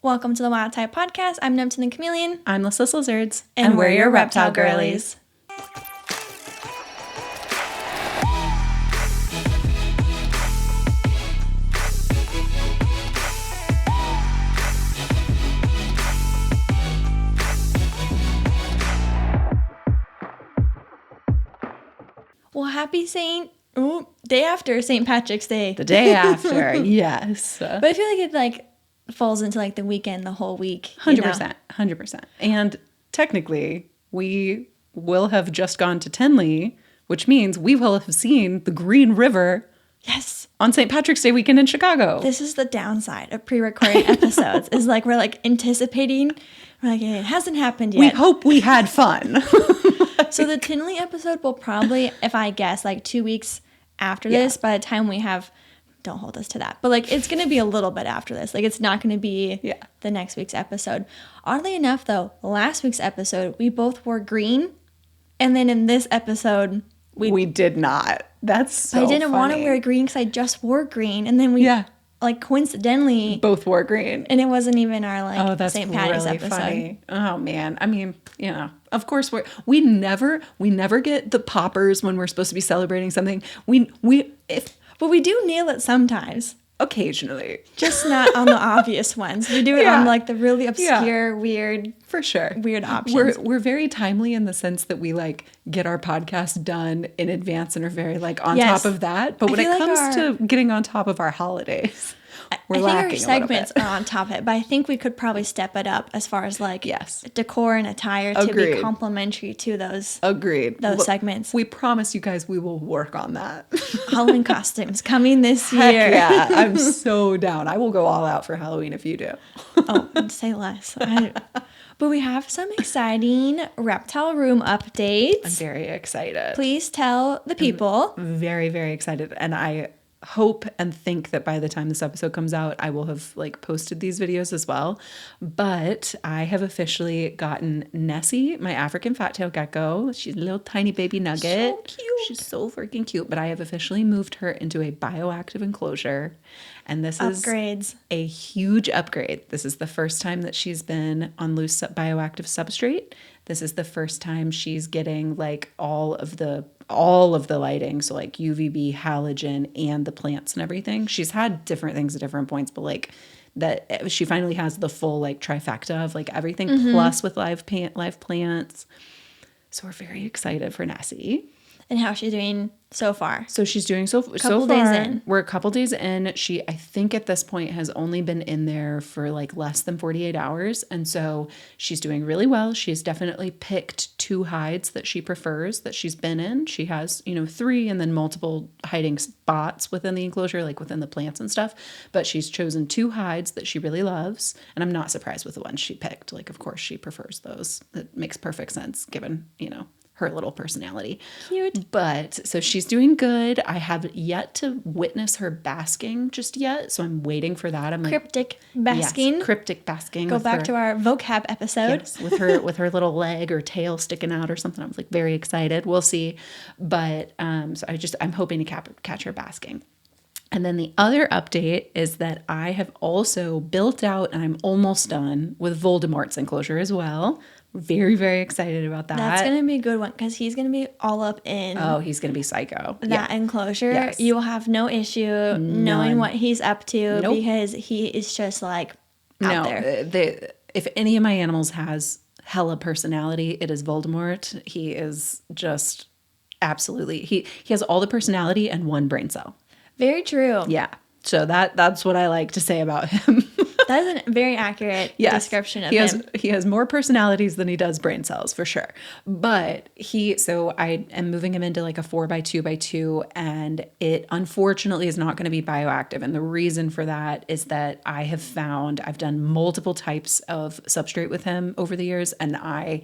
Welcome to the Wild Type Podcast. I'm Neptune and Chameleon. I'm Lyssa Lizards. And we're your reptile girlies. Well, happy day after St. Patrick's Day. The day after, yes. But I feel like it falls into the weekend, the whole week. 100%, 100%. And technically, we will have just gone to Tinley, which means we will have seen the Green River. Yes. On St. Patrick's Day weekend in Chicago. This is the downside of pre-recording episodes. Is we're anticipating. We're hey, it hasn't happened yet. We hope we had fun. So the Tinley episode will probably, if I guess, 2 weeks after this. By the time we have, don't hold us to that, but it's going to be a little bit after this. It's not going to be the next week's episode. Oddly enough, though, last week's episode, we both wore green. And then in this episode, we did not. That's so I didn't want to wear green because I just wore green. And then we coincidentally both wore green. And it wasn't even our that's St. Patty's really episode. Funny. Oh man. I mean, of course we never get the poppers when we're supposed to be celebrating something. But we do nail it sometimes. Occasionally. Just not on the obvious ones. We do it on the really obscure, weird. For sure. Weird options. We're very timely in the sense that we get our podcast done in advance and are very on top of that. But when it comes to getting on top of our holidays, we're lacking a little bit. I think our segments are on top of it, but I think we could probably step it up as far as decor and attire to be complementary to those. Agreed. Those segments. We promise you guys we will work on that. Halloween costumes coming this year. Heck yeah, I'm so down. I will go all out for Halloween if you do. Oh, say less. But we have some exciting reptile room updates. I'm very excited. Please tell the people. I'm very, very excited. And I hope and think that by the time this episode comes out, I will have posted these videos as well. But I have officially gotten Nessie, my African fat-tailed gecko. She's a little tiny baby nugget. So cute. She's so freaking cute. But I have officially moved her into a bioactive enclosure. And this is a huge upgrade. This is the first time that she's been on loose bioactive substrate. This is the first time she's getting all of the lighting. So UVB, halogen, and the plants and everything. She's had different things at different points, but that she finally has the full trifecta of everything plus with live plants. So we're very excited for Nessie. And how's she doing so far? So she's doing so far. Days in. We're a couple days in. She, I think at this point, has only been in there for less than 48 hours. And so she's doing really well. She's definitely picked 2 hides that she prefers that she's been in. She has, 3 and then multiple hiding spots within the enclosure, within the plants and stuff. But she's chosen 2 hides that she really loves. And I'm not surprised with the ones she picked. Of course, she prefers those. It makes perfect sense given, her little personality. Cute. But so she's doing good. I have yet to witness her basking just yet. So I'm waiting for that. I'm cryptic basking. Yes, cryptic basking. Go back to our vocab episode. Yes, with her little leg or tail sticking out or something. I'm very excited. We'll see. But so I'm hoping to catch her basking. And then the other update is that I have also built out, and I'm almost done with Voldemort's enclosure as well. Very, very excited about that. That's going to be a good one because he's going to be all up in. Oh, he's going to be psycho. That enclosure. Yes. You will have no issue knowing what he's up to because he is just out there. If any of my animals has hella personality, it is Voldemort. He is just absolutely, he has all the personality and 1 brain cell. Very true. Yeah. So that's what I like to say about him. That is a very accurate description of him. He has more personalities than he does brain cells, for sure. But so I am moving him into a 4x2x2, and it unfortunately is not going to be bioactive. And the reason for that is that I've done multiple types of substrate with him over the years, and I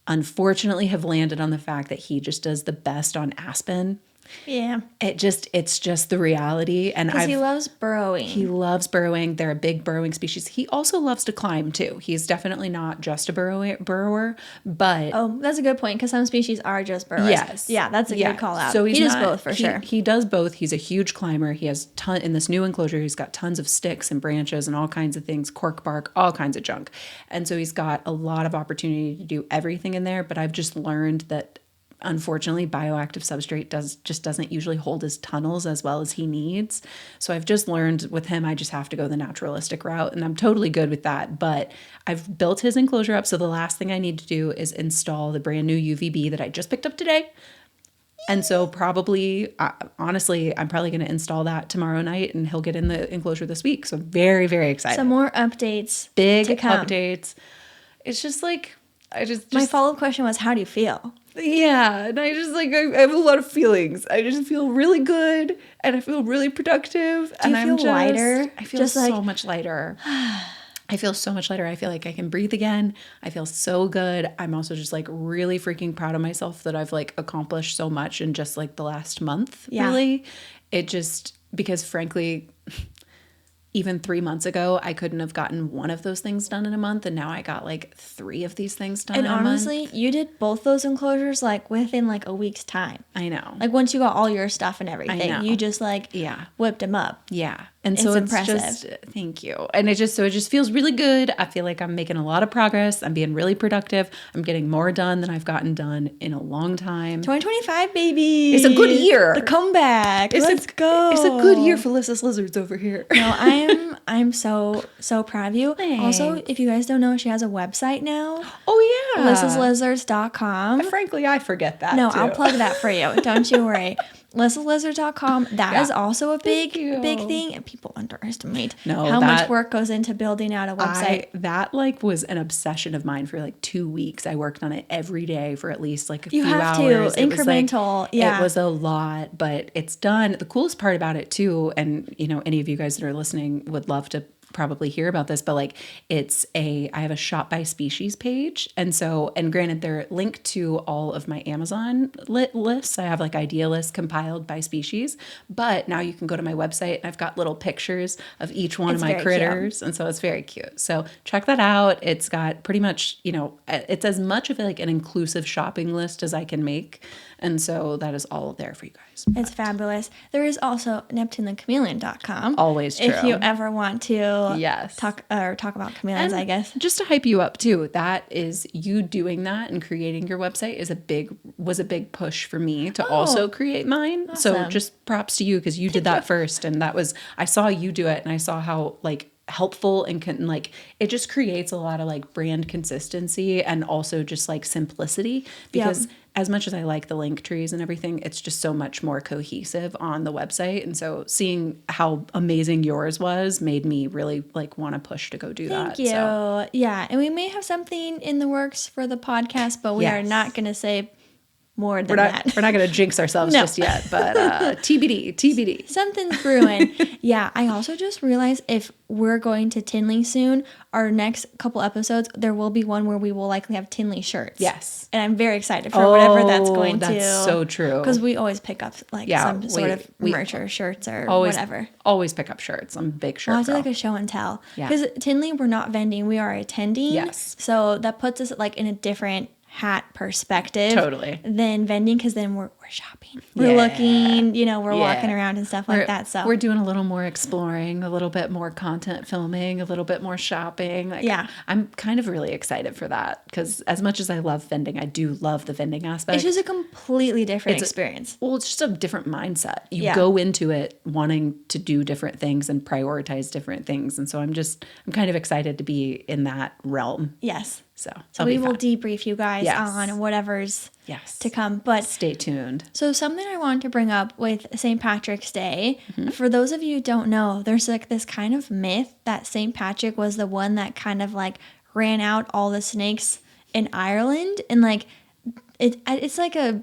unfortunately have landed on the fact that he just does the best on aspen. Yeah. It's just the reality. And he loves burrowing. He loves burrowing. They're a big burrowing species. He also loves to climb too. He's definitely not just a burrower, but... Oh, that's a good point, because some species are just burrowers. Yes. Yeah, that's a good call out. So he does both for sure. He does both. He's a huge climber. He has in this new enclosure, he's got tons of sticks and branches and all kinds of things, cork bark, all kinds of junk. And so he's got a lot of opportunity to do everything in there. But I've just learned that unfortunately, bioactive substrate doesn't usually hold his tunnels as well as he needs. So I've just learned with him, I just have to go the naturalistic route, and I'm totally good with that. But I've built his enclosure up. So the last thing I need to do is install the brand new UVB that I just picked up today. And so probably, honestly, I'm probably going to install that tomorrow night, and he'll get in the enclosure this week. So very, very excited. Some more updates. Big updates. It's just like, my follow-up question was, how do you feel? Yeah, and I just like I have a lot of feelings. I just feel really good, and I feel really productive. Do you feel lighter? I feel so much lighter. I feel so much lighter. I feel like I can breathe again. I feel so good. I'm also just like really freaking proud of myself that I've like accomplished so much in just like the last month. Yeah. Really, because frankly, even 3 months ago, I couldn't have gotten one of those things done in a month. And now I got like 3 of these things done in a month. And honestly, you did both those enclosures like within like a week's time. I know. Like once you got all your stuff and everything, you just like whipped them up. Yeah. And so it's impressive. Thank you. And it just feels really good. I feel like I'm making a lot of progress. I'm being really productive. I'm getting more done than I've gotten done in a long time. 2025, baby. It's a good year. The comeback. Let's go. It's a good year for Lyssa's Lizards over here. No, I'm so proud of you. Thanks. Also, if you guys don't know, she has a website now. Oh yeah. Lyssa'sLizards.com. Frankly, I forget that. No, too. I'll plug that for you. Don't you worry. LyssaLizard.com. That is also a big thing, and people underestimate how much work goes into building out a website. That like was an obsession of mine for like 2 weeks. I worked on it every day for at least like a few hours. You have to incremental. It was a lot, but it's done. The coolest part about it too, and you know, any of you guys that are listening would love to probably hear about this, but like I have a shop by species page. And granted, they're linked to all of my Amazon lists. I have like idea lists compiled by species, but now you can go to my website and I've got little pictures of each one of my critters. Cute. And so it's very cute. So check that out. It's got pretty much, you know, it's as much of like an inclusive shopping list as I can make. And so that is all there for you guys. It's fabulous. There is also NeptuneTheChameleon.com. Always true. If you ever want to talk about chameleons, I guess. Just to hype you up too, that is you doing that and creating your website was a big push for me to also create mine. Awesome. So just props to you because you did that first. And I saw you do it and I saw how like helpful and it just creates a lot of like brand consistency and also just like simplicity because as much as I like the link trees and everything, it's just so much more cohesive on the website. And so seeing how amazing yours was made me really like want to push to go do that. Thank you. So. Yeah. And we may have something in the works for the podcast, but we are not going to say more than that. We're not going to jinx ourselves just yet, but TBD. Something's brewing. Yeah, I also just realized if we're going to Tinley soon, our next couple episodes, there will be one where we will likely have Tinley shirts. Yes. And I'm very excited for whatever that's going to. That's so true. Because we always pick up like some sort of merch or shirts or whatever. Always pick up shirts. I'm a big shirt I'll do like a show and tell. Because Tinley, we're not vending, we are attending. Yes. So that puts us like in a different hat perspective than vending because then we're shopping, we're looking, you know, we're walking around and stuff like that. So we're doing a little more exploring, a little bit more content filming, a little bit more shopping. I'm kind of really excited for that because as much as I love vending, I do love the vending aspect. It's just a completely different experience. It's just a different mindset. You go into it wanting to do different things and prioritize different things, and so I'm kind of excited to be in that realm. Yes. So we will debrief you guys on whatever's to come. But stay tuned. So something I wanted to bring up with St. Patrick's Day, for those of you who don't know, there's like this kind of myth that St. Patrick was the one that kind of like ran out all the snakes in Ireland. And like it's like a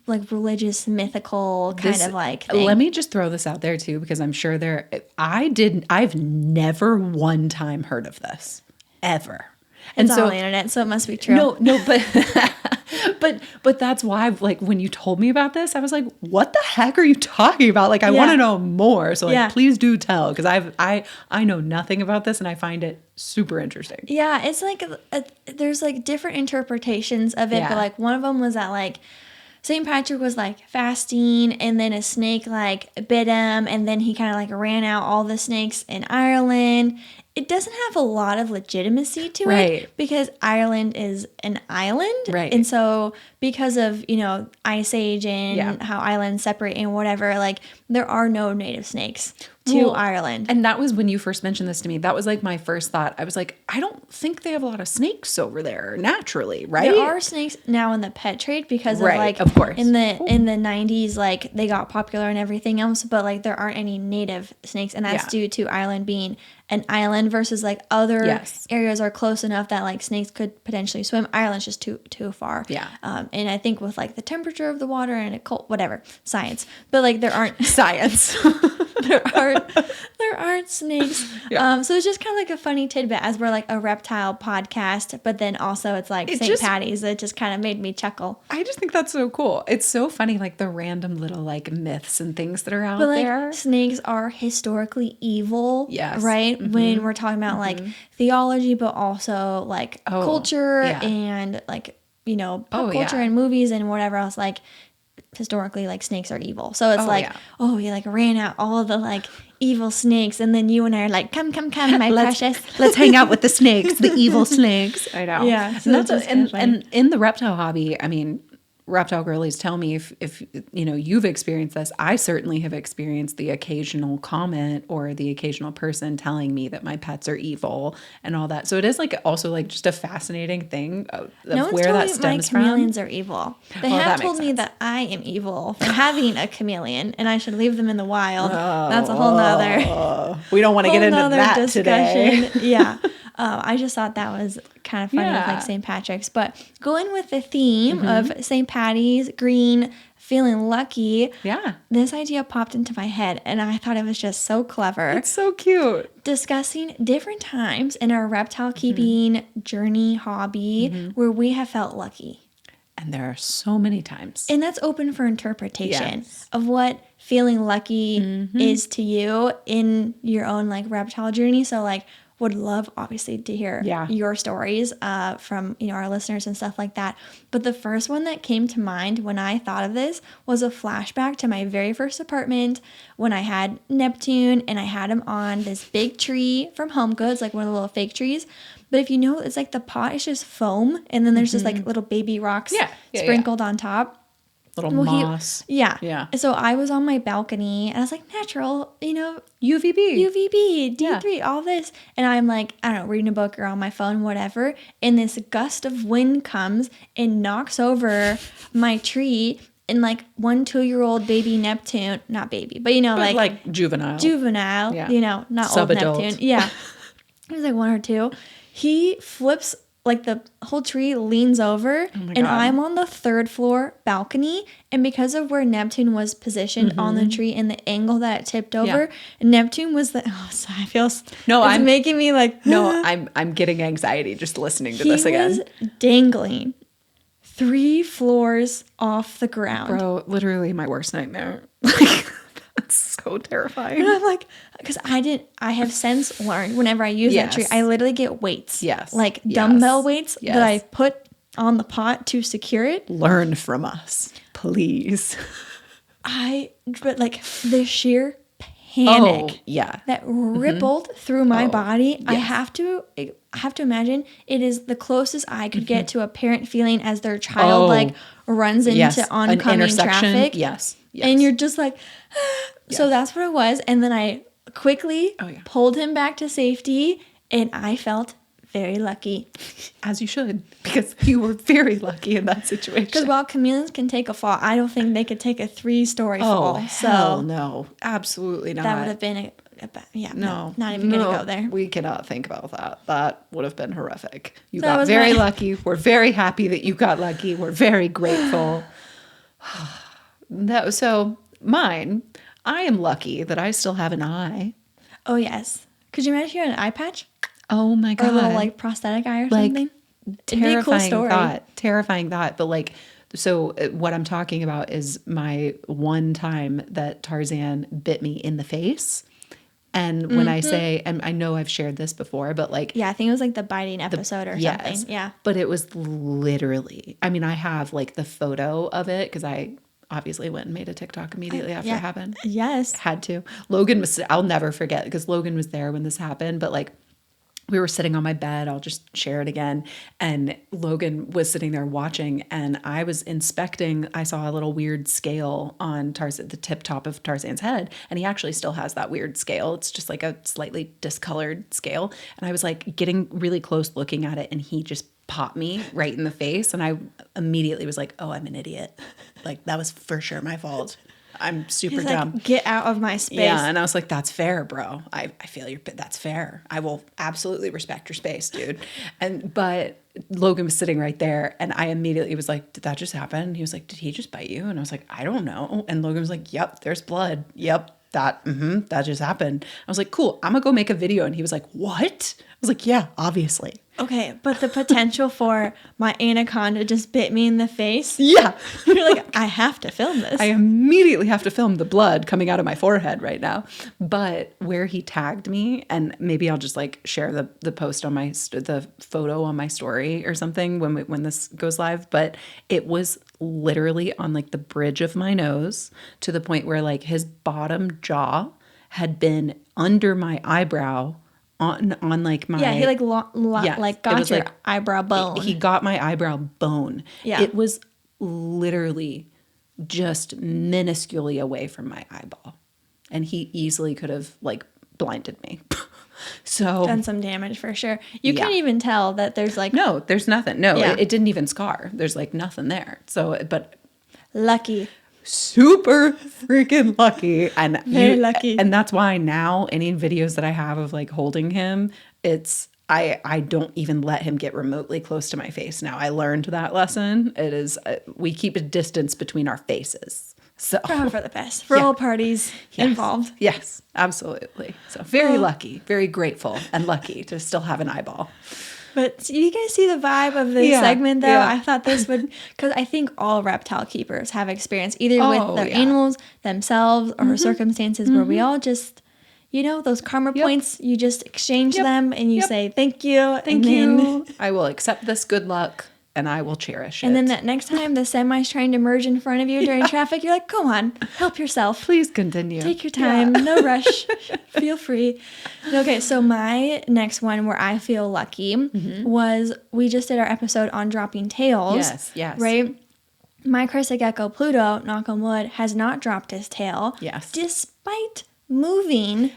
religious, mythical kind of like thing. Let me just throw this out there too, because I'm sure I've never one time heard of this ever. It's on the internet, so it must be true. No, but But that's why, like, when you told me about this, I was like, what the heck are you talking about? Like, I want to know more. So, like, please do tell, because I know nothing about this, and I find it super interesting. Yeah, it's like there's like different interpretations of it, but like one of them was that like St. Patrick was like fasting, and then a snake like bit him, and then he kind of like ran out all the snakes in Ireland. It doesn't have a lot of legitimacy to it because Ireland is an island. Right. And so because of, Ice Age and how islands separate and whatever, like there are no native snakes to Ireland. And that was when you first mentioned this to me. That was like my first thought. I was like, I don't think they have a lot of snakes over there naturally, right? There are snakes now in the pet trade because of like, of course. in the 90s, like they got popular and everything else, but like there aren't any native snakes, and that's due to Ireland being an island versus like other areas are close enough that like snakes could potentially swim. Ireland's just too far. Yeah. And I think with like the temperature of the water and whatever, science, but like there aren't science. there aren't snakes. So it's just kind of like a funny tidbit as we're like a reptile podcast, but then also it's like St. Patty's. It just kind of made me chuckle. I just think that's so cool. It's so funny, like the random little like myths and things that are out there. Snakes are historically evil. Yes. Right? Mm-hmm. When we're talking about like theology, but also like culture and like, pop culture and movies and whatever else, like historically like snakes are evil. So it's you like ran out all of the like evil snakes, and then you and I are like, come my precious, let's hang out with the snakes, the evil snakes. I know. Yeah. So and that's and in the reptile hobby, I mean, reptile girlies, tell me if you've experienced this. I certainly have experienced the occasional comment or the occasional person telling me that my pets are evil and all that. So it is like also like just a fascinating thing of where that stems from. My chameleons are evil. They have told me that I am evil for having a chameleon and I should leave them in the wild. That's a whole nother. We don't want to get into that discussion today. Yeah. I just thought that was kind of funny with like St. Patrick's, but going with the theme of St. Patty's, green, feeling lucky. Yeah. This idea popped into my head and I thought it was just so clever. It's so cute. Discussing different times in our reptile keeping journey hobby where we have felt lucky. And there are so many times. And that's open for interpretation of what feeling lucky is to you in your own like reptile journey. So like would love obviously to hear your stories from our listeners and stuff like that. But the first one that came to mind when I thought of this was a flashback to my very first apartment when I had Neptune and I had him on this big tree from Home Goods, like one of the little fake trees. But if you know, it's like the pot is just foam and then there's just like little baby rocks sprinkled on top. Little moss. Yeah. So I was on my balcony and I was like, natural, UVB, D3, all this. And I'm like, I don't know, reading a book or on my phone, whatever. And this gust of wind comes and knocks over my tree. And like 2-year-old baby Neptune, not baby, but like juvenile, not sub-adult. old Neptune. Yeah. He was like 1 or 2. He flips, like the whole tree leans over and I'm on the 3rd floor balcony. And because of where Neptune was positioned on the tree and the angle that it tipped over, Neptune was I'm making me like, no, I'm getting anxiety just listening to this again. He was dangling 3 floors off the ground. Bro, literally my worst nightmare. That's so terrifying. And I'm like, because I have since learned whenever I use that tree, I literally get weights. Yes. Like dumbbell weights that I put on the pot to secure it. Learn from us, please. But like the sheer panic that rippled through my body. Yes. I have to imagine it is the closest I could get to a parent feeling as their child like runs into oncoming traffic. Yes. And you're just like, so that's what it was. And then I quickly pulled him back to safety and I felt very lucky. As you should, because you were very lucky in that situation. Because while chameleons can take a fall, I don't think they could take a 3-story fall. Hell no. Absolutely not. That would have been not even going to go there. We cannot think about that. That would have been horrific. You got very lucky. We're very happy that you got lucky. We're very grateful. So mine, I am lucky that I still have an eye. Oh, yes. Could you imagine if you had an eye patch? Oh, my God. Or a little, like, prosthetic eye or something? Terrifying thought. But like, so what I'm talking about is my one time that Tarzan bit me in the face. And when I say, and I know I've shared this before, but like, yeah, I think it was like the biting episode or something. Yeah. But it was literally, I mean, I have like the photo of it because I obviously went and made a TikTok immediately after it happened. Yes. Had to. Logan was, I'll never forget because Logan was there when this happened, but like, we were sitting on my bed. I'll just share it again. And Logan was sitting there watching, and I was inspecting. I saw a little weird scale on Tarzan, the tip top of Tarzan's head. And he actually still has that weird scale. It's just like a slightly discolored scale. And I was like getting really close looking at it, and he just popped me right in the face. And I immediately was like, oh, I'm an idiot. Like, that was for sure my fault. I'm super dumb. Like, get out of my space. Yeah, and I was like, that's fair, bro. I feel that's fair. I will absolutely respect your space, dude. But Logan was sitting right there, and I immediately was like, did that just happen? He was like, did he just bite you? And I was like, I don't know. And Logan was like, yep, there's blood. Yep, that just happened. I was like, cool, I'm gonna go make a video. And he was like, what? I was like, yeah, obviously. Okay, but the potential for my anaconda just bit me in the face. Yeah. You're like, I have to film this. I immediately have to film the blood coming out of my forehead right now. But where he tagged me, and maybe I'll just like share the post on the photo on my story or something when this goes live. But it was literally on like the bridge of my nose to the point where like his bottom jaw had been under my eyebrow. On like my he like got your eyebrow bone. He got my eyebrow bone. Yeah, it was literally just minusculely away from my eyeball, and he easily could have like blinded me. So done some damage for sure. You can't even tell that there's like there's nothing. No, it didn't even scar. There's like nothing there. So but lucky. Super freaking lucky. And very lucky. And that's why now any videos that I have of like holding him, it's I don't even let him get remotely close to my face now. I learned that lesson. It is we keep a distance between our faces. So for the best. For all parties involved. Yes, absolutely. So very lucky, very grateful and lucky to still have an eyeball. But you guys see the vibe of this segment, though? Yeah. I thought this would, because I think all reptile keepers have experience, either with their animals, themselves, or circumstances where we all just, those karma points, you just exchange them and you say, thank you. Thank you. I will accept this good luck. And I will cherish it. And then that next time the semi's trying to merge in front of you during traffic, you're like, go on, help yourself. Please continue. Take your time. No rush. Feel free. Okay, so my next one where I feel lucky was we just did our episode on dropping tails. Yes. Right? My crested gecko, Pluto, knock on wood, has not dropped his tail. Yes. Despite moving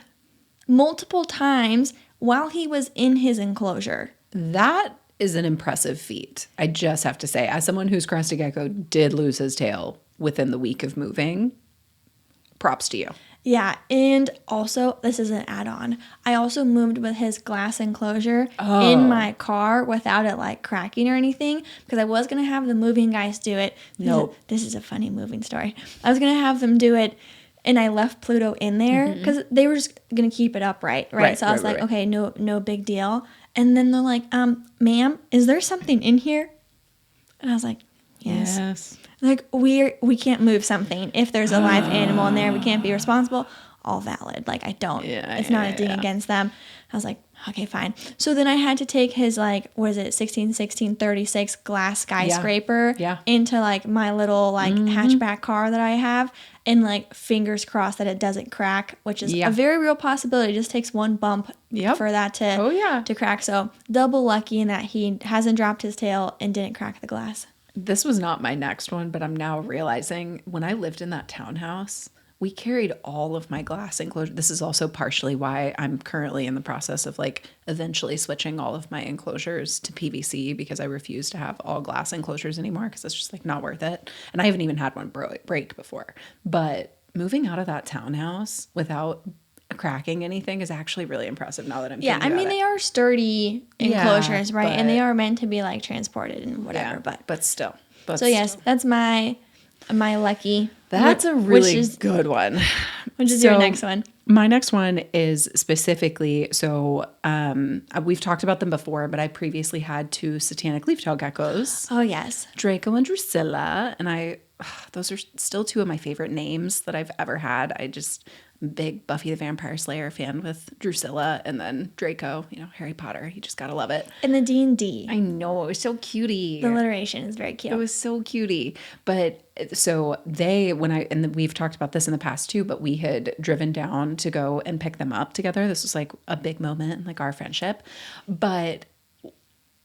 multiple times while he was in his enclosure. That is an impressive feat. I just have to say, as someone whose crested gecko did lose his tail within the week of moving, props to you. Yeah, and also, this is an add-on. I also moved with his glass enclosure in my car without it like cracking or anything because I was going to have the moving guys do it. This is a funny moving story. I was going to have them do it, and I left Pluto in there because they were just going to keep it upright, right? So I was like, okay, no big deal. And then they're like, ma'am, is there something in here? And I was like, yes. Like, we can't move something. If there's a live animal in there, we can't be responsible. All valid. Like, I don't. It's not a ding against them. I was like, okay, fine. So then I had to take his, like, what is it, 1636 glass skyscraper into, like, my little, like, hatchback car that I have. And, like, fingers crossed that it doesn't crack, which is a very real possibility. It just takes one bump for that to crack. So double lucky in that he hasn't dropped his tail and didn't crack the glass. This was not my next one, but I'm now realizing when I lived in that townhouse, we carried all of my glass enclosure. This is also partially why I'm currently in the process of like eventually switching all of my enclosures to PVC because I refuse to have all glass enclosures anymore because it's just like not worth it. And I haven't even had one break before. But moving out of that townhouse without cracking anything is actually really impressive now that I'm thinking about it. Yeah, I mean, they are sturdy enclosures, right? And they are meant to be like transported and whatever. But still. So yes, that's my lucky. That's a really good one. Which is your next one? My next one is specifically, so we've talked about them before, but I previously had 2 satanic leaf-tailed geckos. Oh, yes. Draco and Drusilla. And those are still 2 of my favorite names that I've ever had. Big Buffy the Vampire Slayer fan with Drusilla, and then Draco, Harry Potter. You just gotta love it. And the D&D. I know, it was so cutie. The alliteration is very cute. It was so cutie. But so we've talked about this in the past too, but we had driven down to go and pick them up together. This was like a big moment in like our friendship. But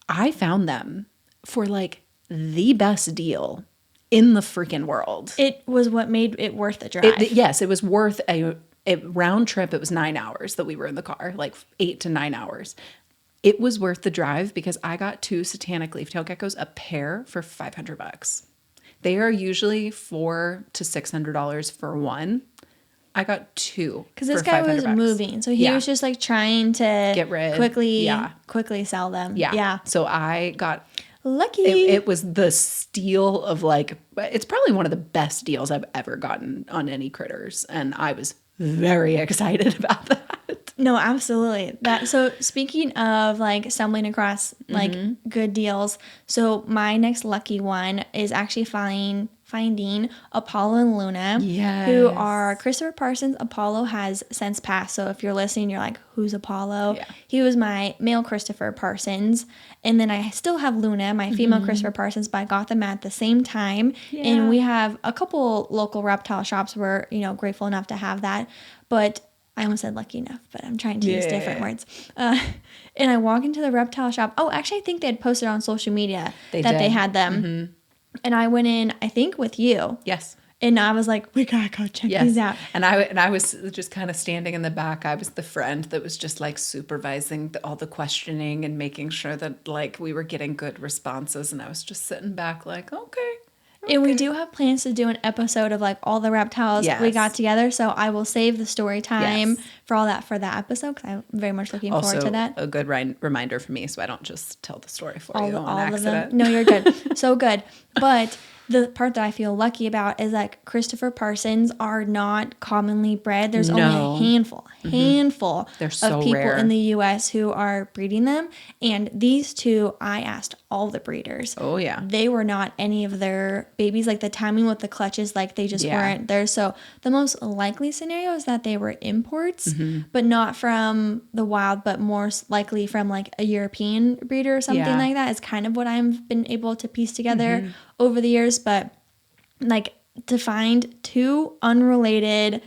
I found them for like the best deal in the freaking world. It was what made it worth the drive. Yes, it was worth a round trip. It was 9 hours that we were in the car, like 8 to 9 hours. It was worth the drive because I got 2 satanic leaf-tailed geckos a pair for $500. They are usually $400 to $600 for one. I got 2 because this guy was moving, so he was just like trying to get rid, quickly sell them. Yeah. So I got lucky. It was the steal of like, it's probably one of the best deals I've ever gotten on any critters, and I was very excited about that. No, absolutely. So speaking of like stumbling across like good deals, so my next lucky one is actually finding Apollo and Luna, who are Christopher Parsons. Apollo has since passed, so if you're listening, you're like, who's Apollo? Yeah. He was my male Christopher Parsons, and then I still have Luna, my female Christopher Parsons, but I got them at the same time, and we have a couple local reptile shops. We're grateful enough to have that, but I almost said lucky enough, but I'm trying to use different words. And I walk into the reptile shop. Oh, actually, I think they had posted on social media they had them. Mm-hmm. And I went in, I think, with you. Yes. And I was like, we gotta go check these out. And I was just kind of standing in the back. I was the friend that was just like supervising all the questioning and making sure that like we were getting good responses. And I was just sitting back like, okay. And we do have plans to do an episode of like all the reptiles we got together. So I will save the story time for all that for that episode because I'm very much looking forward to that. A good reminder for me so I don't just tell the story for you on accident. Of them. No, you're good. So good. But the part that I feel lucky about is like Christopher Parsons are not commonly bred. There's only a handful of people in the U.S. who are breeding them. And these 2, I asked all the breeders. Oh, yeah. They were not any of their babies. Like the timing with the clutches, like they just weren't there. So the most likely scenario is that they were imports, but not from the wild, but more likely from like a European breeder or something like that. Is kind of what I've been able to piece together over the years. But like to find 2 unrelated,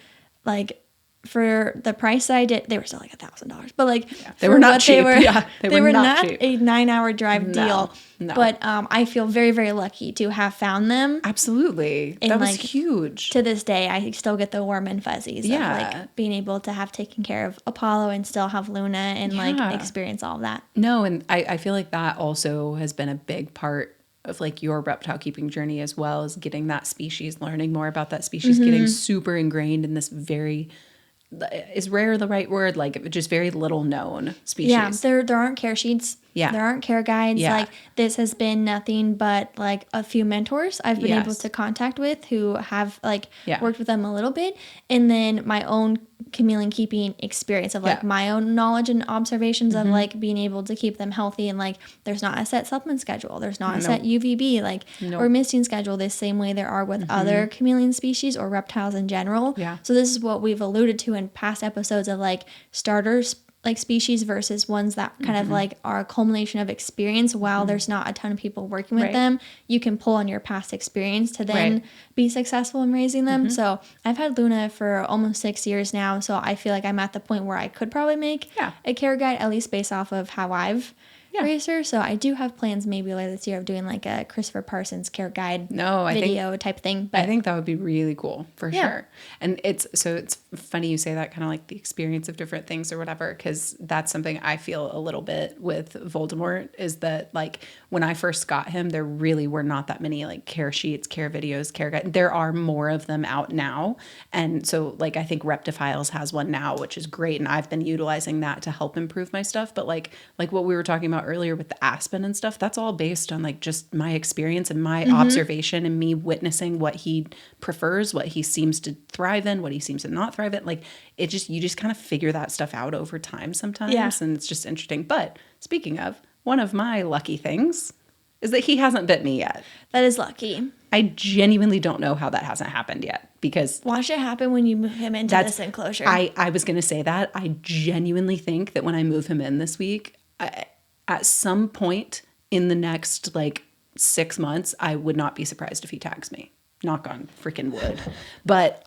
like for the price I did, they were still like $1,000, but like they were not cheap. They were not a 9-hour drive deal. No. But I feel very, very lucky to have found them. Absolutely. And that was huge. To this day, I still get the warm and fuzzies of like being able to have taken care of Apollo and still have Luna and like experience all of that. No, and I feel like that also has been a big part of like your reptile keeping journey as well, as getting that species, learning more about that species, getting super ingrained in this very, is rare the right word? Like just very little known species. Yeah, there aren't care sheets. Yeah. There aren't care guides. Yeah. Like this has been nothing but like a few mentors I've been able to contact with who have like worked with them a little bit. And then my own chameleon keeping experience of like my own knowledge and observations of like being able to keep them healthy. And like there's not a set supplement schedule. There's not a set UVB or misting schedule the same way there are with other chameleon species or reptiles in general. Yeah. So this is what we've alluded to in past episodes of like starters like species versus ones that kind of like are a culmination of experience. While there's not a ton of people working with them, you can pull on your past experience to then be successful in raising them. So I've had Luna for almost 6 years now. So I feel like I'm at the point where I could probably make a care guide, at least based off of how I've raised her. So I do have plans maybe later this year of doing like a Christopher Parsons care guide video type thing. But I think that would be really cool for sure. And it's funny you say that, kind of like the experience of different things or whatever, because that's something I feel a little bit with Voldemort, is that like when I first got him, there really were not that many like care sheets, care videos, care guide. There are more of them out now. And so like I think Reptiles has one now, which is great. And I've been utilizing that to help improve my stuff. But like what we were talking about about earlier with the aspen and stuff, that's all based on like just my experience and my observation and me witnessing what he prefers, what he seems to thrive in, what he seems to not thrive in. Like you just kind of figure that stuff out over time sometimes. And it's just interesting. But speaking of, one of my lucky things is that he hasn't bit me yet. That is lucky. I genuinely don't know how that hasn't happened yet because... Watch it happen when you move him into this enclosure. I was going to say that. I genuinely think that when I move him in this week, at some point in the next like 6 months, I would not be surprised if he tags me. Knock on freaking wood. But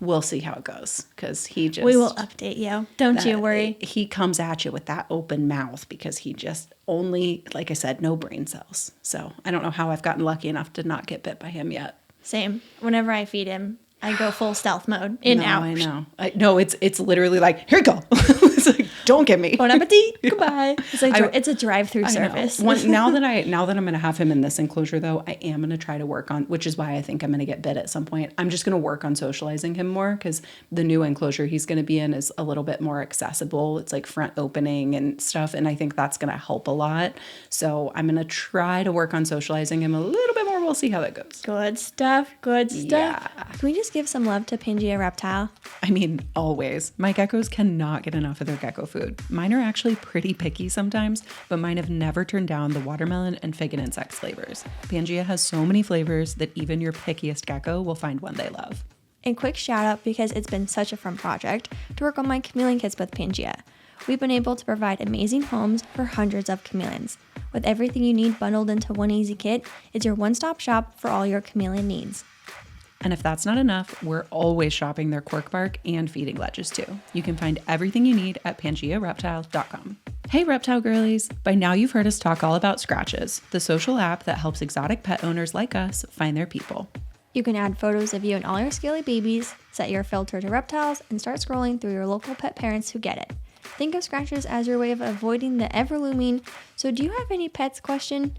we'll see how it goes because he just... We will update you. Don't you worry. He comes at you with that open mouth because he just only, like I said, no brain cells. So I don't know how I've gotten lucky enough to not get bit by him yet. Same. Whenever I feed him, I go full stealth mode. Out. I know. No, it's literally like, here you go. It's like, don't get me. Bon appetit. Goodbye. It's like it's a drive-through service. Now that I'm going to have him in this enclosure, though, I am going to try to work on, which is why I think I'm going to get bit at some point. I'm just going to work on socializing him more because the new enclosure he's going to be in is a little bit more accessible. It's like front opening and stuff, and I think that's going to help a lot. So I'm going to try to work on socializing him a little bit more. We'll see how that goes. Good stuff. Good stuff. Yeah. Can we just give some love to Pangea Reptile? I mean, always. My geckos cannot get enough of their gecko food. Mine are actually pretty picky sometimes, but mine have never turned down the watermelon and fig and insects flavors. Pangea has so many flavors that even your pickiest gecko will find one they love. A quick shout out because it's been such a fun project to work on my chameleon kits with Pangea. We've been able to provide amazing homes for hundreds of chameleons. With everything you need bundled into one easy kit, it's your one-stop shop for all your chameleon needs. And if that's not enough, we're always shopping their cork bark and feeding ledges too. You can find everything you need at PangeaReptile.com. Hey reptile girlies! By now you've heard us talk all about Scratches, the social app that helps exotic pet owners like us find their people. You can add photos of you and all your scaly babies, set your filter to reptiles, and start scrolling through your local pet parents who get it. Think of Scratches as your way of avoiding the ever-looming "so do you have any pets?" question.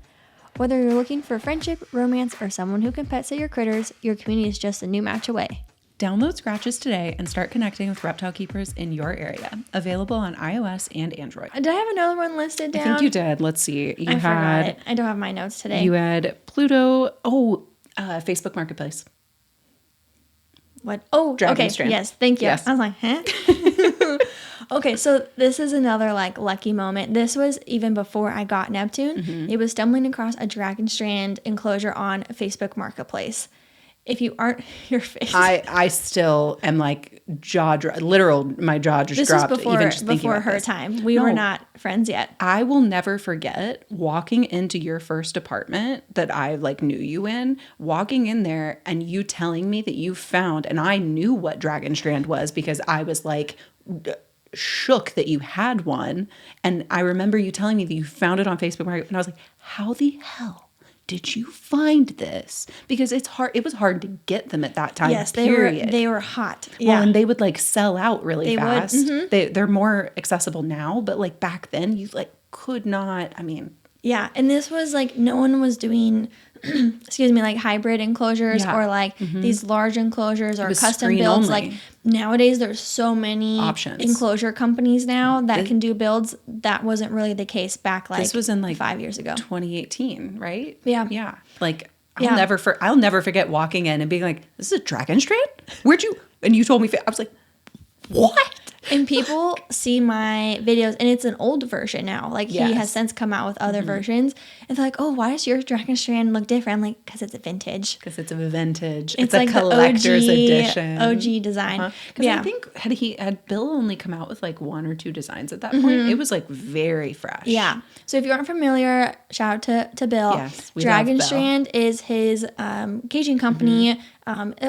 Whether you're looking for friendship, romance, or someone who can pet sit your critters, your community is just a new match away. Download Scratches today and start connecting with reptile keepers in your area. Available on iOS and Android. Did I have another one listed down? I think you did. Let's see. I forgot it. I don't have my notes today. You had Pluto. Facebook Marketplace. What? Oh, Dragon okay. Strand. Yes, thank you. Yes. I was like, huh? Okay, so this is another like lucky moment. This was even before I got Neptune. Mm-hmm. It was stumbling across a Dragon Strand enclosure on Facebook Marketplace. If you aren't, your face. I still am like my jaw just dropped. This was before her this. Time. We were not friends yet. I will never forget walking into your first apartment that I like knew you in, walking in there and you telling me that you found, and I knew what Dragon Strand was because I was like shook that you had one. And I remember you telling me that you found it on Facebook Market, and I was like, how the hell did you find this? Because it was hard to get them at that time. Yes, they were hot. Yeah. Well, and they would like sell out really fast. Mm-hmm. They're more accessible now, but like back then you like could not, I mean. Yeah, and this was like no one was doing excuse me, like hybrid enclosures or like these large enclosures or custom builds. Only. Like nowadays there's so many options. Enclosure companies now that can do builds. That wasn't really the case back like this was in like 5 years ago. 2018, right? Yeah. Yeah. Like I'll never forget walking in and being like, this is a Dragon Strand? And you told me, I was like, what? And people see my videos, and it's an old version now. Like, he has since come out with other versions. And they're like, oh, why does your Dragon Strand look different? I'm like, because it's a vintage. Because it's a vintage. It's a like collector's edition. OG design. Because I think, had Bill only come out with like 1 or 2 designs at that point? It was like very fresh. Yeah. So if you aren't familiar, shout out to Bill. Yes, Dragon Strand is his caging company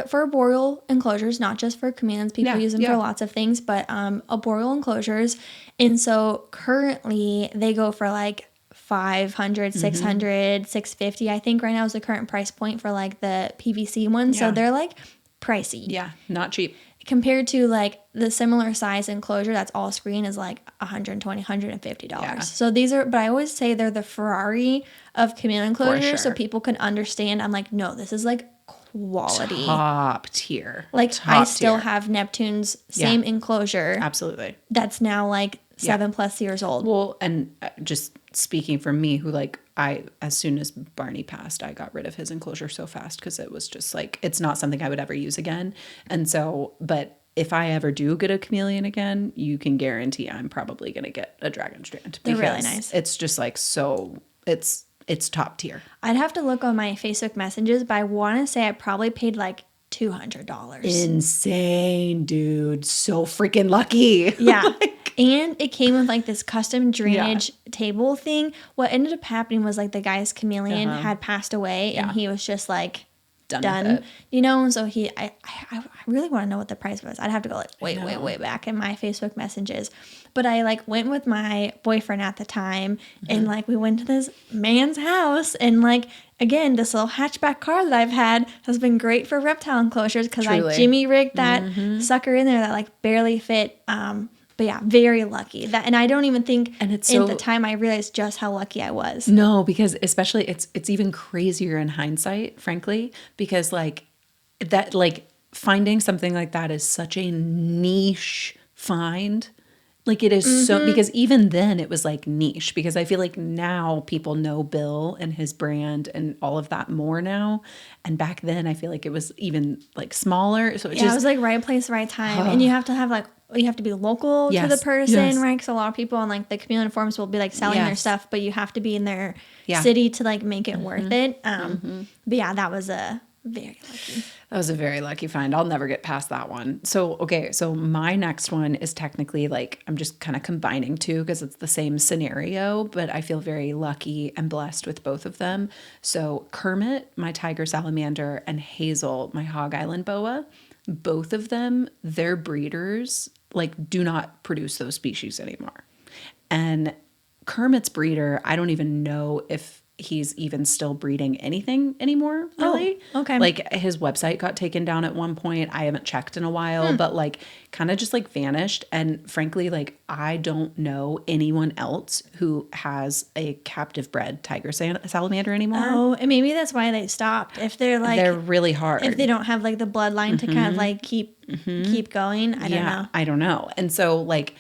for arboreal enclosures, not just for chameleons. People use them for lots of things, but arboreal enclosures. And so currently they go for like $500, $600, $650. I think right now is the current price point for like the PVC ones. So they're like pricey. Yeah, not cheap. Compared to like the similar size enclosure that's all screen is like $120, $150. Yeah. So these are, but I always say they're the Ferrari of chameleon enclosures, so people can understand. I'm like, no, this is like quality. Top tier. Like I still have Neptune's same enclosure. Absolutely. That's now like 7+ years old. Well, and just speaking for me, who like as soon as Barney passed, I got rid of his enclosure so fast because it was just like, it's not something I would ever use again. And so, but if I ever do get a chameleon again, you can guarantee I'm probably going to get a dragon strand. They're really nice. It's just like, so it's top tier. I'd have to look on my Facebook messages, but I want to say I probably paid like $200. Insane, dude. So freaking lucky. Yeah. And it came with like this custom drainage table thing. What ended up happening was like the guy's chameleon had passed away and he was just like done. You know, so I really want to know what the price was. I'd have to go like way back in my Facebook messages. But I like went with my boyfriend at the time and like we went to this man's house and like again, this little hatchback car that I've had has been great for reptile enclosures because I jimmy rigged that sucker in there that like barely fit. But yeah, very lucky. And I don't even think at the time I realized just how lucky I was. No, because especially it's even crazier in hindsight, frankly, because like that, like finding something like that is such a niche find. Like it is so, because even then it was like niche, because I feel like now people know Bill and his brand and all of that more now. And back then I feel like it was even like smaller. So it was like right place, right time. And you have to have like, you have to be local to the person, right? Because a lot of people on like the chameleon forums will be like selling their stuff, but you have to be in their city to like make it worth it. But yeah, that was very lucky. That was a very lucky find. I'll never get past that one. So, okay. So my next one is technically like, I'm just kind of combining two because it's the same scenario, but I feel very lucky and blessed with both of them. So Kermit, my tiger salamander, and Hazel, my Hog Island boa, both of them, their breeders like do not produce those species anymore. And Kermit's breeder, I don't even know if he's even still breeding anything anymore, really. Oh, okay. Like his website got taken down at one point. I haven't checked in a while, but like kind of just like vanished. And frankly, like I don't know anyone else who has a captive bred tiger salamander anymore. Oh, and maybe that's why they stopped. If they're like, they're really hard. If they don't have like the bloodline to kind of like keep going. I don't know. I don't know. And so like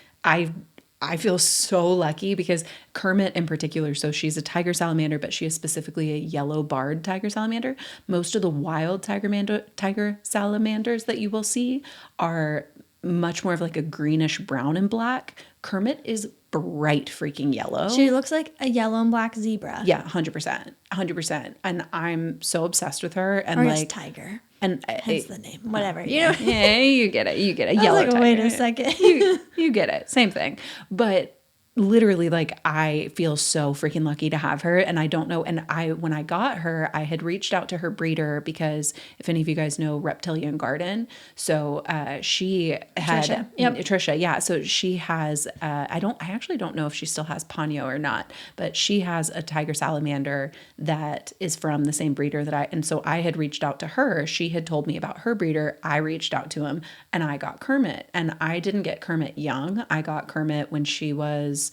I feel so lucky because Kermit in particular, so she's a tiger salamander, but she is specifically a yellow barred tiger salamander. Most of the wild tiger salamanders that you will see are much more of like a greenish brown and black. Kermit is bright freaking yellow. She looks like a yellow and black zebra. Yeah, 100%. 100%. And I'm so obsessed with her. And or like just tiger. And hence the name. Whatever. You know? Yeah, you get it. You get it. Yellow like, tiger. Wait a second. you get it. Same thing. But literally, like, I feel so freaking lucky to have her. And I don't know. And when I got her, I had reached out to her breeder because if any of you guys know Reptilian Garden, so she had Trisha. Yeah. So she has, I actually don't know if she still has Ponyo or not, but she has a tiger salamander that is from the same breeder and so I had reached out to her. She had told me about her breeder. I reached out to him and I got Kermit, and I didn't get Kermit young. I got Kermit when she was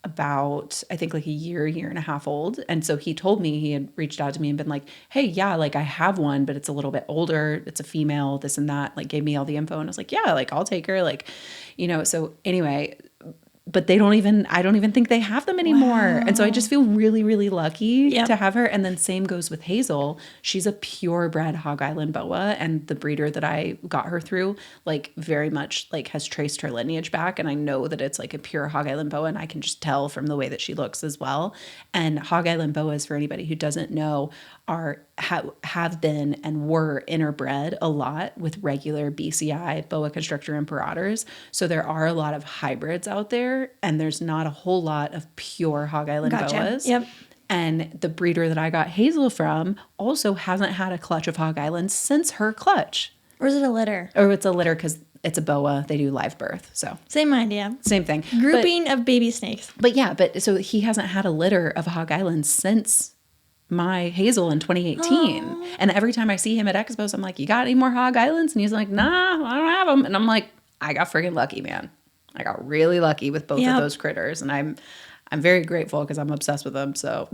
about, I think like a year and a half old. And so he told me, he had reached out to me and been like, hey, yeah, like I have one, but it's a little bit older. It's a female, this and that, like gave me all the info. And I was like, yeah, like I'll take her. Like, you know, so anyway, but I don't even think they have them anymore. Wow. And so I just feel really, really lucky to have her. And then same goes with Hazel. She's a purebred Hog Island boa. And the breeder that I got her through, like very much like has traced her lineage back. And I know that it's like a pure Hog Island boa. And I can just tell from the way that she looks as well. And Hog Island boas, for anybody who doesn't know, have been and were interbred a lot with regular BCI, boa constrictor imperators. So there are a lot of hybrids out there, and there's not a whole lot of pure Hog Island boas. Yep. And the breeder that I got Hazel from also hasn't had a clutch of Hog Islands since her clutch. Or is it a litter? Or it's a litter because it's a boa. They do live birth. So same idea. Same thing. Grouping of baby snakes. But yeah, so he hasn't had a litter of Hog Islands since my Hazel in 2018. Oh. And every time I see him at expos, I'm like, you got any more Hog Islands? And he's like, nah, I don't have them. And I'm like, I got friggin' lucky, man. I got really lucky with both of those critters. And I'm very grateful because I'm obsessed with them. So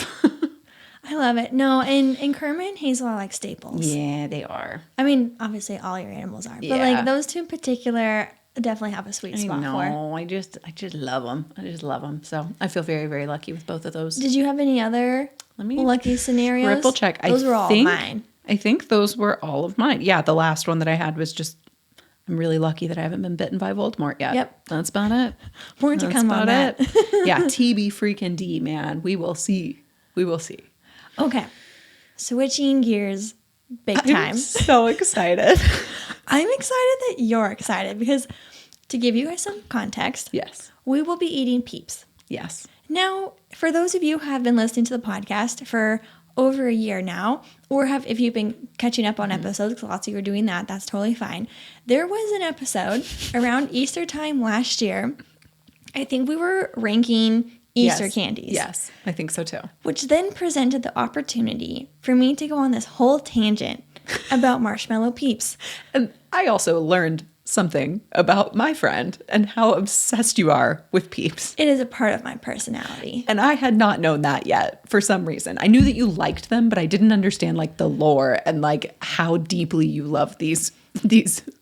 I love it. No, and Kermit and Hazel are like staples. Yeah, they are. I mean, obviously all your animals are. But like those two in particular, definitely have a sweet spot for. I just love them. I just love them. So I feel very, very lucky with both of those. Did you have any other lucky scenarios? Triple check. Those were all mine. I think those were all of mine. Yeah, the last one that I had was just, I'm really lucky that I haven't been bitten by Voldemort yet. Yep. That's about it. More to come on that. Yeah, TB freaking D, man. We will see. We will see. Okay. Switching gears big time. I'm so excited. I'm excited that you're excited because to give you guys some context, yes, we will be eating Peeps. Yes. Now, for those of you who have been listening to the podcast for over a year now, or if you've been catching up on episodes, because lots of you are doing that, that's totally fine. There was an episode around Easter time last year. I think we were ranking Easter candies. Yes, I think so too. Which then presented the opportunity for me to go on this whole tangent about marshmallow Peeps. And I also learned something about my friend and how obsessed you are with Peeps. It is a part of my personality. And I had not known that yet for some reason. I knew that you liked them, but I didn't understand like the lore and like how deeply you love these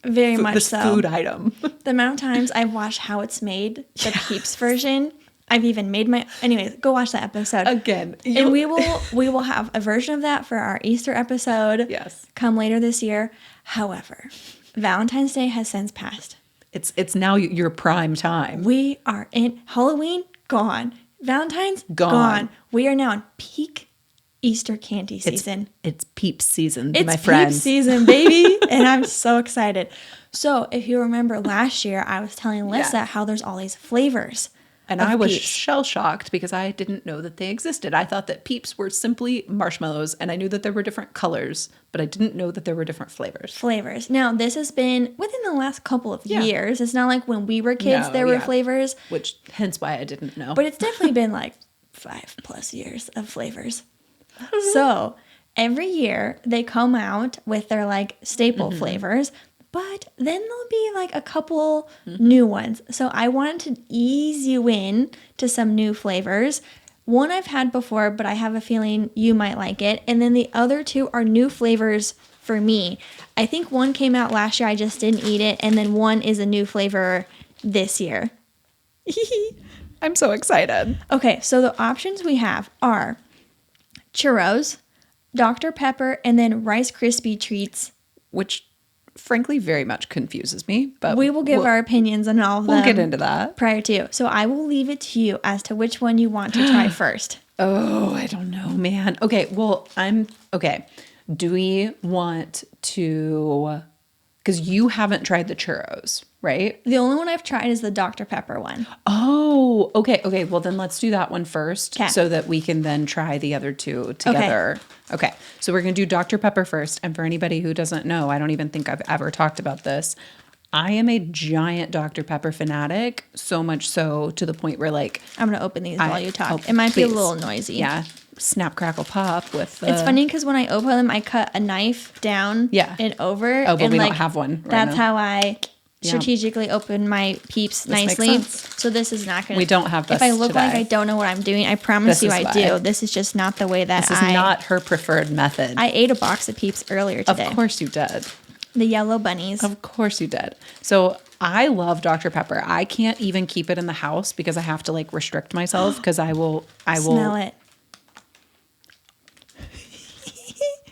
very much so food item. The amount of times I've watched how it's made, the Peeps version. I've even made anyways, go watch that episode. Again. And we will have a version of that for our Easter episode. Yes. Come later this year. However, Valentine's Day has since passed. It's now your prime time. We are in Halloween, gone. Valentine's, gone. We are now in peak Easter candy season. It's Peeps season, it's my friends. Peeps season, baby. And I'm so excited. So if you remember last year, I was telling Lyssa how there's all these flavors. And I was shell-shocked because I didn't know that they existed. I thought that Peeps were simply marshmallows, and I knew that there were different colors, but I didn't know that there were different flavors. Now, this has been within the last couple of years. It's not like when we were kids there were flavors. Which, hence why I didn't know. But it's definitely been like 5+ years of flavors. So, every year they come out with their like staple flavors. But then there'll be like a couple new ones. So I wanted to ease you in to some new flavors. One I've had before, but I have a feeling you might like it. And then the other two are new flavors for me. I think one came out last year, I just didn't eat it. And then one is a new flavor this year. I'm so excited. Okay, so the options we have are churros, Dr. Pepper, and then Rice Krispie treats. Which frankly very much confuses me, but we will give our opinions on all of them. We'll get into that prior to. So I will leave it to you as to which one you want to try first. Oh, I don't know, man. Okay, well, do we want to, because you haven't tried the churros, right? The only one I've tried is the Dr. Pepper one. Oh, okay. Well, then let's do that one first so that we can then try the other two together. Okay. So we're going to do Dr. Pepper first. And for anybody who doesn't know, I don't even think I've ever talked about this. I am a giant Dr. Pepper fanatic, so much so to the point where like... I'm going to open these while you talk. It might be a little noisy. Yeah. Snap, crackle, pop with It's funny because when I open them, I cut a knife down and over. Oh, but we don't have one right That's how I... strategically open my Peeps nicely. So this is not going to... We don't have this If I look like I don't know what I'm doing, I promise you I do. This is just not the way that This is not her preferred method. I ate a box of Peeps earlier today. Of course you did. The yellow bunnies. Of course you did. So I love Dr. Pepper. I can't even keep it in the house because I have to like restrict myself because I will smell it.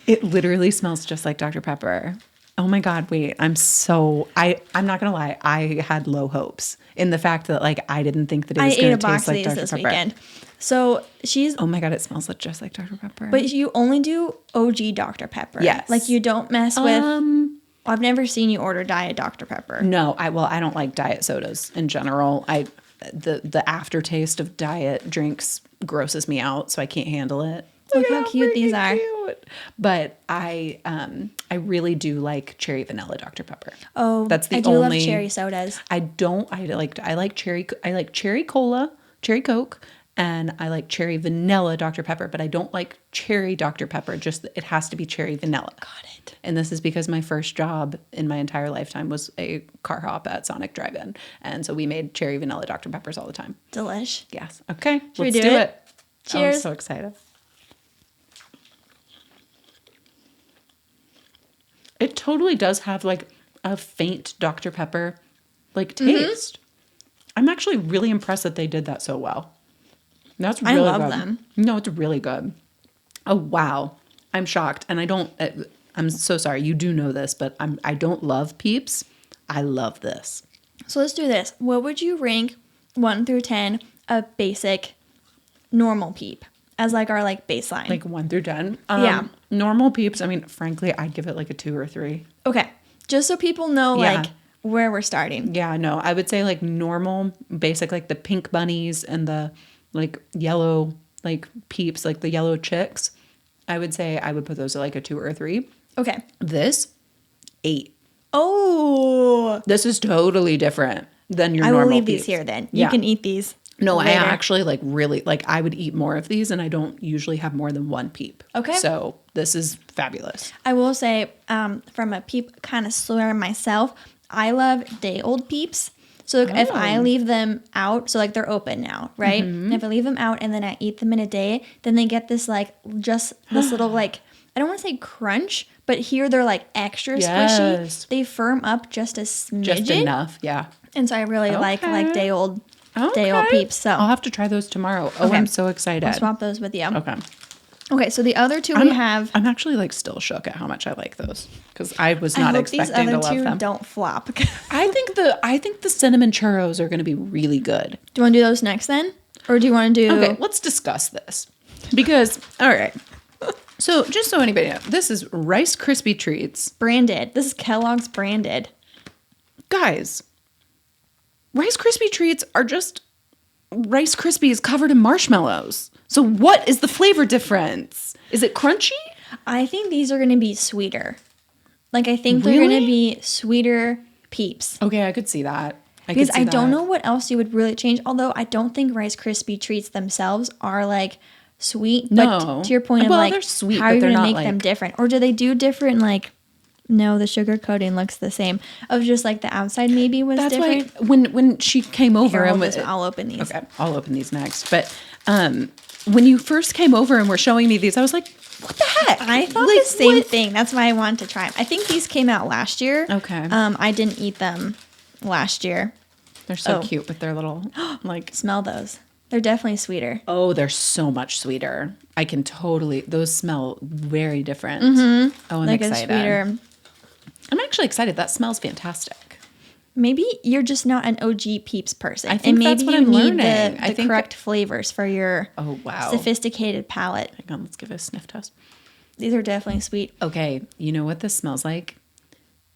It literally smells just like Dr. Pepper. Oh my God, wait. I'm not going to lie. I had low hopes in the fact that like I didn't think that it was going to taste like Dr. Pepper. Weekend. So she's... Oh my God, it smells just like Dr. Pepper. But you only do OG Dr. Pepper. Yes. Like you don't mess with... I've never seen you order Diet Dr. Pepper. No, I don't like diet sodas in general. The aftertaste of diet drinks grosses me out, so I can't handle it. Look how cute these are. But I really do like cherry vanilla Dr. Pepper. Oh, that's the I do only love cherry sodas. I like cherry cola, cherry Coke, and I like cherry vanilla Dr. Pepper, but I don't like cherry Dr. Pepper. Just it has to be cherry vanilla. Got it. And this is because my first job in my entire lifetime was a car hop at Sonic Drive-In. And so we made cherry vanilla Dr. Peppers all the time. Delish. Yes. Okay. Let's do it. Cheers. I'm so excited. It totally does have like a faint Dr. Pepper like taste. I'm actually really impressed that they did that so well. That's really good. I love them. No, it's really good. Oh, wow. I'm shocked. And I'm so sorry. You do know this, but I don't love Peeps. I love this. So let's do this. What would you rank 1 through 10 a basic normal Peep as like our like baseline? Like 1 through 10? Yeah. Normal Peeps, I mean, frankly, I'd give it like a 2 or 3. Okay. Just so people know like where we're starting. Yeah, no. I would say like normal, basic, like the pink bunnies and the like yellow like Peeps, like the yellow chicks. I would say I would put those at like a 2 or a 3. Okay. This, 8. Oh. This is totally different than your normal I will leave Peeps. these here then. You can eat these. No, later. I actually like really, like I would eat more of these and I don't usually have more than 1 Peep. Okay. So this is fabulous. I will say from a Peep connoisseur myself, I love day-old Peeps. So if I leave them out, so like they're open now, right? And if I leave them out and then I eat them in a day, then they get this like just this little like, I don't want to say crunch, but here they're like extra squishy. They firm up just a smidgen. Just enough, yeah. And so I really like day-old Peeps. So I'll have to try those tomorrow. Oh, I'm so excited. I'll swap those with you. Okay, so the other two we have. I'm actually like still shook at how much I like those because I was not expecting to love them. These other two don't flop. I think the cinnamon churros are going to be really good. Do you want to do those next then, or do you want to do? Okay, let's discuss this because all right. So just so anybody knows, this is Rice Krispie treats branded. This is Kellogg's branded. Guys, Rice Krispie treats are just Rice Krispies covered in marshmallows. So what is the flavor difference? Is it crunchy? I think these are going to be sweeter. Like, I think they're going to be sweeter Peeps. Okay, I could see that. Because I don't know what else you would really change. Although I don't think Rice Krispie treats themselves are like sweet. No. But to your point of like, they're sweet, how are you going to make like... them different? Or do they do different like... No, the sugar coating looks the same. Of just like the outside maybe was different. That's why when she came over I'll open these. Okay, I'll open these next. But when you first came over and were showing me these, I was like, what the heck? I thought the same thing. That's why I wanted to try them. I think these came out last year. Okay. I didn't eat them last year. They're so cute with their little like. Smell those. They're definitely sweeter. Oh, they're so much sweeter. I can totally. Those smell very different. Mm-hmm. Oh, I'm excited. Sweeter. I'm actually excited. That smells fantastic. Maybe you're just not an OG Peeps person. I think that's what I'm learning. The correct flavors for your sophisticated palate. Hang on, let's give it a sniff test. These are definitely sweet. Okay, you know what this smells like?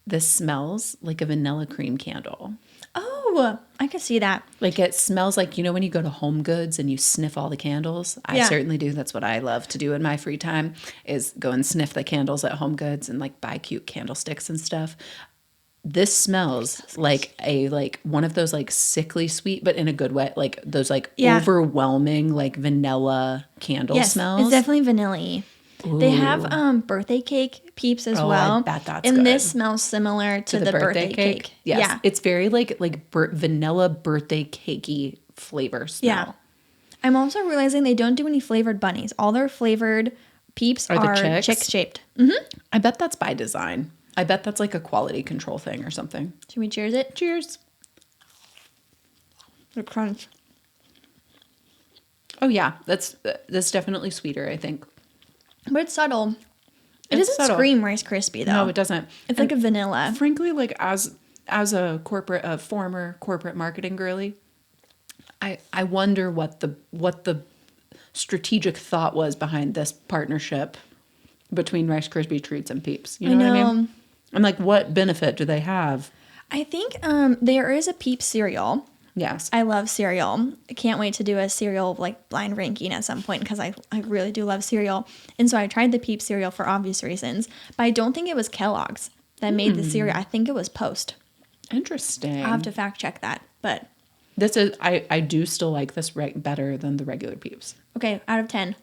This smells like a vanilla cream candle. Oh, I can see that. Like it smells like, you know, when you go to Home Goods and you sniff all the candles. I certainly do. That's what I love to do in my free time is go and sniff the candles at Home Goods and like buy cute candlesticks and stuff. This smells like one of those like sickly sweet, but in a good way, like those like overwhelming like vanilla candle smells. It's definitely vanilla-y. Ooh. They have birthday cake Peeps as well. I bet that's and good. This smells similar to the birthday cake. Yes. Yeah. It's very like vanilla birthday cakey flavor smell. Yeah. I'm also realizing they don't do any flavored bunnies. All their flavored Peeps are chick shaped. Mm-hmm. I bet that's by design. I bet that's like a quality control thing or something. Should we cheers it? Cheers. The crunch. Oh yeah, that's definitely sweeter, I think. But it's subtle. It doesn't scream Rice Krispie though. No, it doesn't. It's like a vanilla. Frankly, like as a former corporate marketing girly, I wonder what the strategic thought was behind this partnership between Rice Krispie treats and Peeps. You know what I mean? I'm like, what benefit do they have? I think there is a Peeps cereal. Yes. I love cereal. I can't wait to do a cereal like blind ranking at some point because I really do love cereal. And so I tried the Peeps cereal for obvious reasons, but I don't think it was Kellogg's that made the cereal. I think it was Post. Interesting. I'll have to fact check that, but this is I do still like this better than the regular Peeps. Okay, out of 10.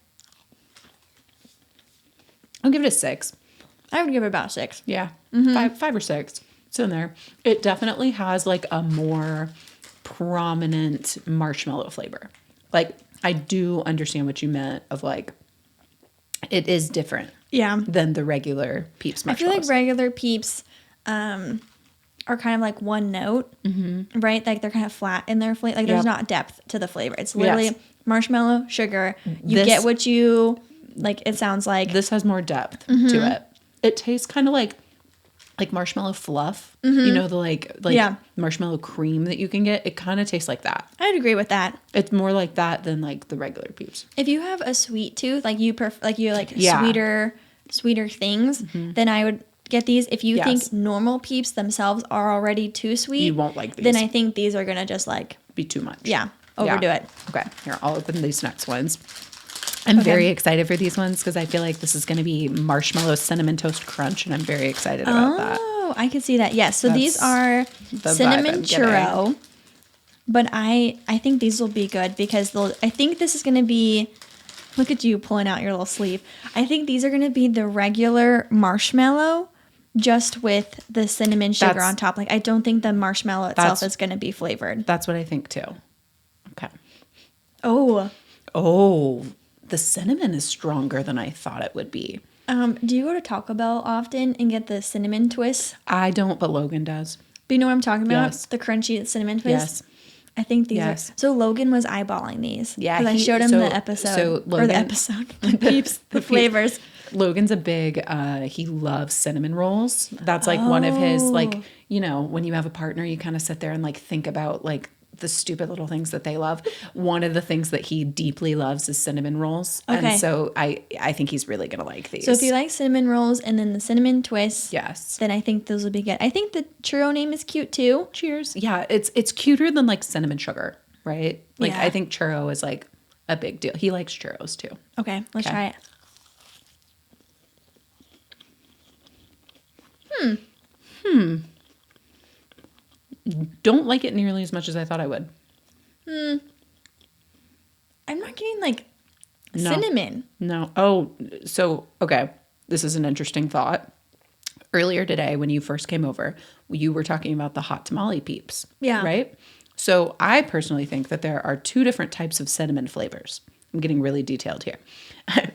I'll give it a 6. I would give it about 6. Yeah. Mm-hmm. 5 or 6. It's in there. It definitely has like a more prominent marshmallow flavor. Like I do understand what you meant of like it is different. Yeah. Than the regular Peeps marshmallows. I feel like regular Peeps are kind of like one note, right? Like they're kind of flat in their flavor. Like there's not depth to the flavor. It's literally marshmallow, sugar. You get what you like. It sounds like this has more depth to it. It tastes kind of like marshmallow fluff. You know, the like marshmallow cream that you can get. It kind of tastes like that. I'd agree with that. It's more like that than like the regular Peeps. If you have a sweet tooth, like you sweeter things, then I would get these. If you think normal Peeps themselves are already too sweet, you won't like these. Then I think these are gonna just like be too much. Yeah, overdo it. Okay, here, I'll open these next ones. I'm very excited for these ones because I feel like this is going to be marshmallow cinnamon toast crunch, and I'm very excited about that. Oh, I can see that. Yes, so these are cinnamon churro, but I think these will be good because I think this is going to be. Look at you pulling out your little sleeve. I think these are going to be the regular marshmallow, just with the cinnamon sugar on top. Like I don't think the marshmallow itself is going to be flavored. That's what I think too. Okay. Oh, the cinnamon is stronger than I thought it would be. Do you go to Taco Bell often and get the cinnamon twists? I don't, but Logan does. But you know what I'm talking about? Yes. The crunchy cinnamon twists? Yes. I think these are. So Logan was eyeballing these. Yeah. Because I showed him the episode. So Logan, the Peeps, the flavors. Logan's a big, he loves cinnamon rolls. That's like one of his, like, you know, when you have a partner, you kind of sit there and like think about like the stupid little things that they love. One of the things that he deeply loves is cinnamon rolls. Okay. And so I think he's really going to like these. So if you like cinnamon rolls and then the cinnamon twists, yes, then I think those will be good. I think the churro name is cute too. Cheers. Yeah, it's cuter than like cinnamon sugar, right? Like I think churro is like a big deal. He likes churros too. Okay, let's try it. Don't like it nearly as much as I thought I would. I'm not getting like cinnamon. No. Oh, so, okay. This is an interesting thought. Earlier today, when you first came over, you were talking about the hot tamale Peeps. Yeah. Right? So I personally think that there are two different types of cinnamon flavors. I'm getting really detailed here.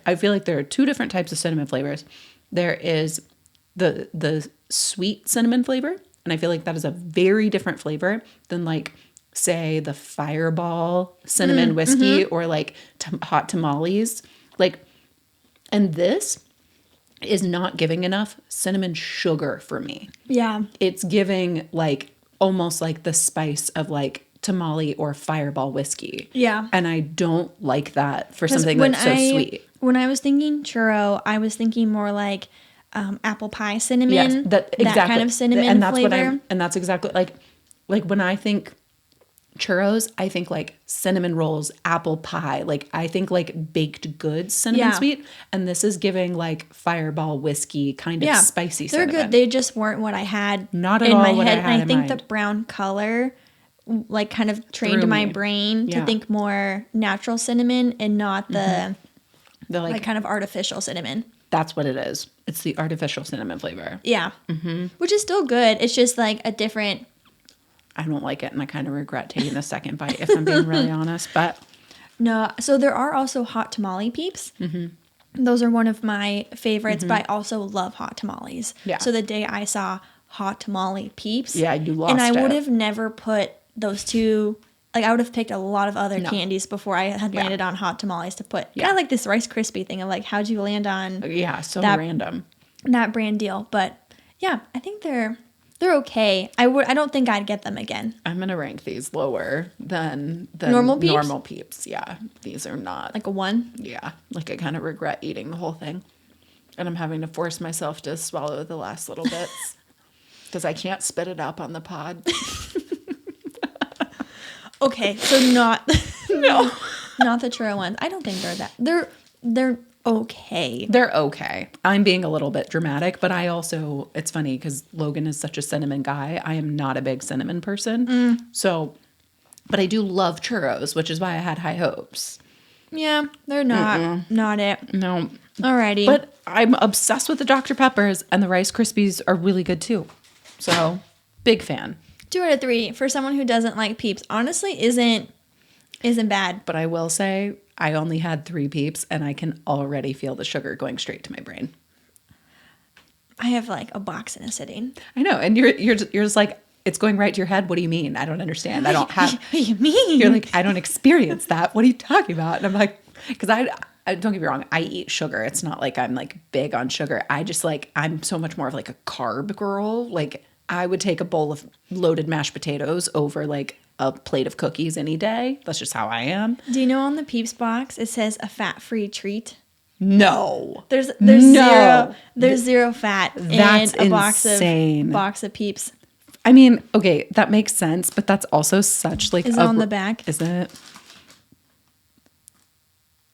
I feel like there are two different types of cinnamon flavors. There is the sweet cinnamon flavor, and I feel like that is a very different flavor than like, say, the Fireball cinnamon whiskey or like hot tamales. Like, and this is not giving enough cinnamon sugar for me. Yeah. It's giving like almost like the spice of like tamale or Fireball whiskey. Yeah. And I don't like that for something that's so sweet. When I was thinking churro, I was thinking more like apple pie cinnamon. Yes, that kind of cinnamon and that's flavor. And that's exactly like when I think churros, I think like cinnamon rolls, apple pie. Like I think like baked goods cinnamon sweet. And this is giving like Fireball whiskey kind of spicy cinnamon. They're good. They just weren't what I had Not at all my what head. I had and I in think mind. the brown color like kind of trained my brain to think more natural cinnamon and not the like kind of artificial cinnamon. That's what it is. It's the artificial cinnamon flavor. Yeah. Which is still good. It's just like a different... I don't like it, and I kind of regret taking the second bite, if I'm being really honest. But no, so there are also hot tamale Peeps. Those are one of my favorites, but I also love hot tamales. Yeah. So the day I saw hot tamale Peeps... Yeah, you lost and I it. would have never put those two... Like, I would have picked a lot of other candies before I had landed on hot tamales to put. Kind of like this Rice Krispie thing of like, how'd you land on... Yeah, so random. That brand deal. But yeah, I think they're okay. I don't think I'd get them again. I'm going to rank these lower than Normal Peeps? Normal Peeps. Yeah, these are not. Like a 1? Yeah, like I kind of regret eating the whole thing. And I'm having to force myself to swallow the last little bits because I can't spit it up on the pod. Okay, so not No. not the churro ones. I don't think they're that. They're okay. They're okay. I'm being a little bit dramatic, but I also, it's funny because Logan is such a cinnamon guy. I am not a big cinnamon person. So, but I do love churros, which is why I had high hopes. Yeah, they're not it. No. Alrighty. But I'm obsessed with the Dr. Peppers, and the Rice Krispies are really good too. So, big fan. 2 out of 3 for someone who doesn't like Peeps. Honestly, isn't bad. But I will say, I only had 3 Peeps, and I can already feel the sugar going straight to my brain. I have like a box in a sitting. I know. And you're just like, it's going right to your head. What do you mean? I don't understand. I don't have. What do you mean? You're like, I don't experience that. What are you talking about? And I'm like, because I don't get me wrong. I eat sugar. It's not like I'm like big on sugar. I just like, I'm so much more of like a carb girl. Like I would take a bowl of loaded mashed potatoes over like a plate of cookies any day. That's just how I am. Do you know on the Peeps box, it says a fat-free treat? No. There's zero fat That's in a insane. box of Peeps. I mean, okay, that makes sense, but that's also such like is it on the back? Is it?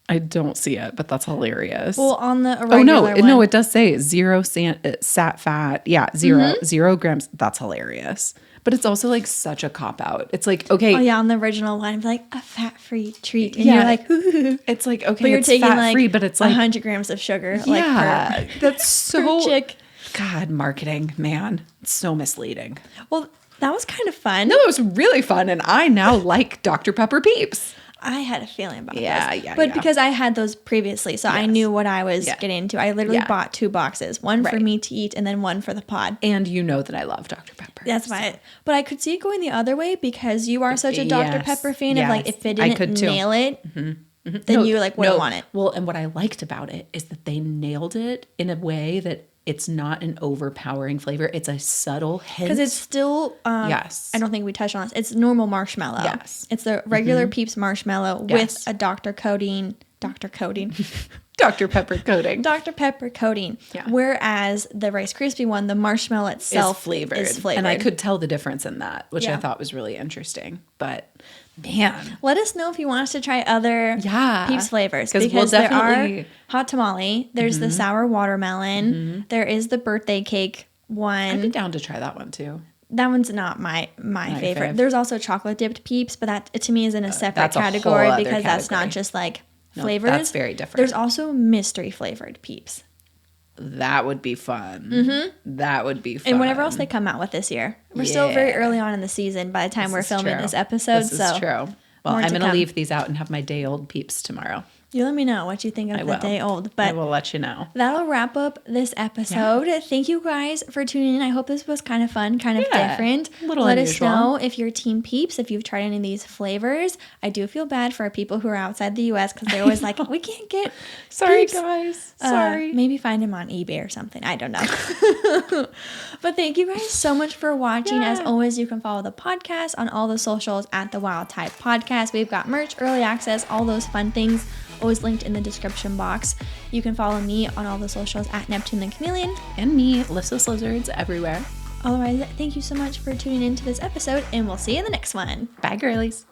I don't see it, but that's hilarious. Well, on the regular one. No, it does say zero sat fat. Yeah, zero grams. That's hilarious. But it's also like such a cop out. It's like, okay. Oh yeah, on the original one, like a fat-free treat. And you're like, ooh. It's like, okay, but you're it's taking fat-free, like but it's like 100 grams of sugar. Yeah, like that's so, per chick. God, marketing, man. It's so misleading. Well, that was kind of fun. No, it was really fun. And I now like Dr. Pepper Peeps. I had a feeling about this. Yeah. But because I had those previously, so I knew what I was getting into. I literally bought 2 boxes, one for me to eat and then one for the pod. And you know that I love Dr. Pepper. That's why. But I could see it going the other way because you are such a Dr. Pepper fan of like, if it didn't nail it, then you like wouldn't want it. Well, and what I liked about it is that they nailed it in a way that it's not an overpowering flavor. It's a subtle hint. Because it's still, I don't think we touched on this. It's normal marshmallow. Yes. It's the regular Peeps marshmallow with a Dr. Pepper coating. Dr. Pepper coating. Yeah. Whereas the Rice Krispie one, the marshmallow itself is flavored. And I could tell the difference in that, which I thought was really interesting. But man. Let us know if you want us to try other Peeps flavors. Because there are hot tamale. There's the sour watermelon. There is the birthday cake one. I'd be down to try that one too. That one's not my favorite. There's also chocolate dipped Peeps, but that to me is in a separate category because that's not just like flavors. That's very different. There's also mystery flavored Peeps. That would be fun. That would be fun. And whatever else they come out with this year. We're still very early on in the season by the time we're filming this episode. This is true. Well, I'm going to leave these out and have my day old Peeps tomorrow. You let me know what you think of the day old. But I will let you know. That'll wrap up this episode. Yeah. Thank you guys for tuning in. I hope this was kind of fun, kind of different. Let us know if you're Team Peeps, if you've tried any of these flavors. I do feel bad for people who are outside the U.S. because they're always like, we can't get Sorry, Peeps. Guys. Sorry. Maybe find them on eBay or something. I don't know. But thank you guys so much for watching. As always, you can follow the podcast on all the socials at The Wild Type Podcast. We've got merch, early access, all those fun things. Always linked in the description box. You can follow me on all the socials at Neptune the Chameleon. And me, Lyssa Lizards, everywhere. Otherwise, thank you so much for tuning into this episode, and we'll see you in the next one. Bye, girlies.